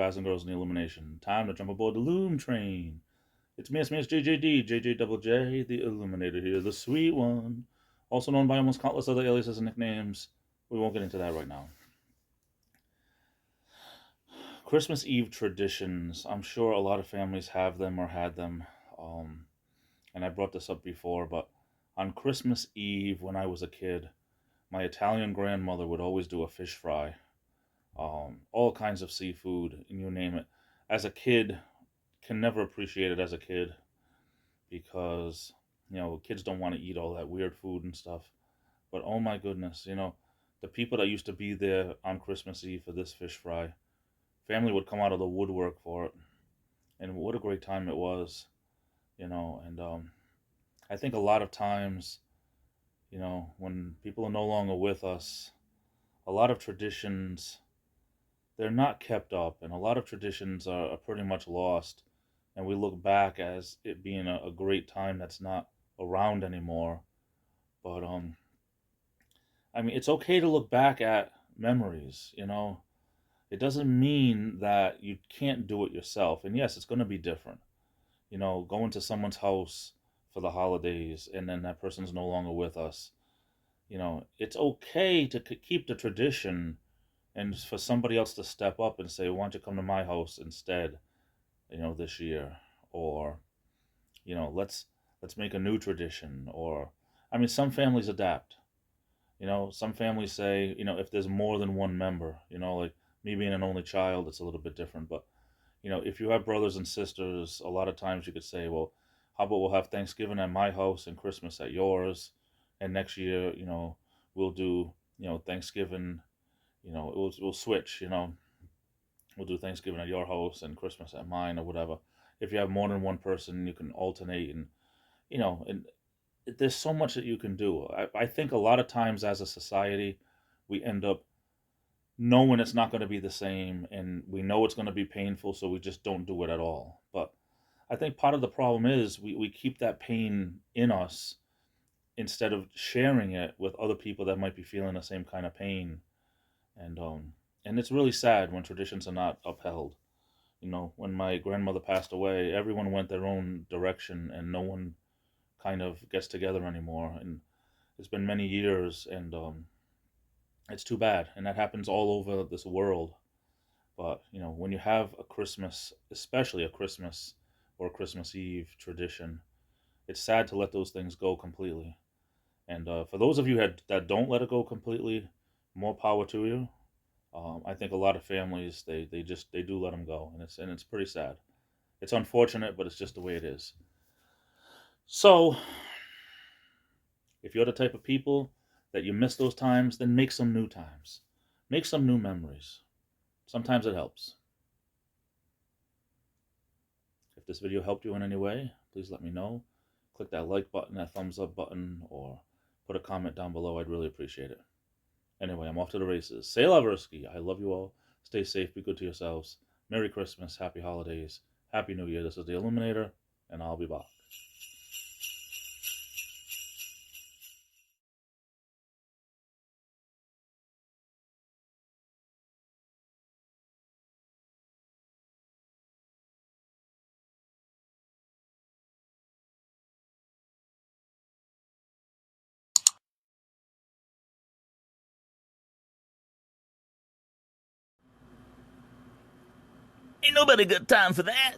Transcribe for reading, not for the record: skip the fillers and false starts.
guys and girls in the Illumination. Time to jump aboard the Loom train. It's me, JJD, JJ Double J, the Illuminator here, the sweet one. Also known by almost countless other aliases and nicknames. We won't get into that right now. Christmas Eve traditions. I'm sure a lot of families have them or had them. And I brought this up before, but on Christmas Eve when I was a kid, my Italian grandmother would always do a fish fry. All kinds of seafood, and you name it. As a kid, can never appreciate it as a kid because, kids don't want to eat all that weird food and stuff. But oh my goodness, the people that used to be there on Christmas Eve for this fish fry, family would come out of the woodwork for it. And what a great time it was, and I think a lot of times, when people are no longer with us, a lot of traditions, they're not kept up, and a lot of traditions are pretty much lost. And we look back as it being a great time that's not around anymore. But I mean, it's okay to look back at memories. It doesn't mean that you can't do it yourself. And yes, it's going to be different. Going to someone's house for the holidays, and then that person's no longer with us. It's okay to keep the tradition, and for somebody else to step up and say, "Why don't you come to my house instead?" This year, or let's make a new tradition. Or, I mean, some families adapt. Some families say, if there's more than one member, like me being an only child, it's a little bit different. But if you have brothers and sisters, a lot of times you could say, well, how about we'll have Thanksgiving at my house and Christmas at yours, and next year, we'll do, Thanksgiving, we'll switch, we'll do Thanksgiving at your house and Christmas at mine or whatever. If you have more than one person, you can alternate, and there's so much that you can do. I think a lot of times as a society, we end up knowing it's not going to be the same, and we know it's going to be painful, so we just don't do it at all. But I think part of the problem is we keep that pain in us instead of sharing it with other people that might be feeling the same kind of pain. And it's really sad when traditions are not upheld. When my grandmother passed away, everyone went their own direction, and no one kind of gets together anymore. And it's been many years, and it's too bad. And that happens all over this world. But when you have a Christmas, especially a Christmas or a Christmas Eve tradition, it's sad to let those things go completely. And for those of you that don't let it go completely, more power to you. I think a lot of families they do let them go, and it's pretty sad. It's unfortunate, but it's just the way it is. So, if you're the type of people that you miss those times, then make some new times, make some new memories. Sometimes it helps. If this video helped you in any way, please let me know. Click that like button, that thumbs up button, or put a comment down below. I'd really appreciate it. Anyway, I'm off to the races. Say Laversky. I love you all. Stay safe. Be good to yourselves. Merry Christmas. Happy holidays. Happy New Year. This is the Illuminator, and I'll be back. Ain't nobody got time for that.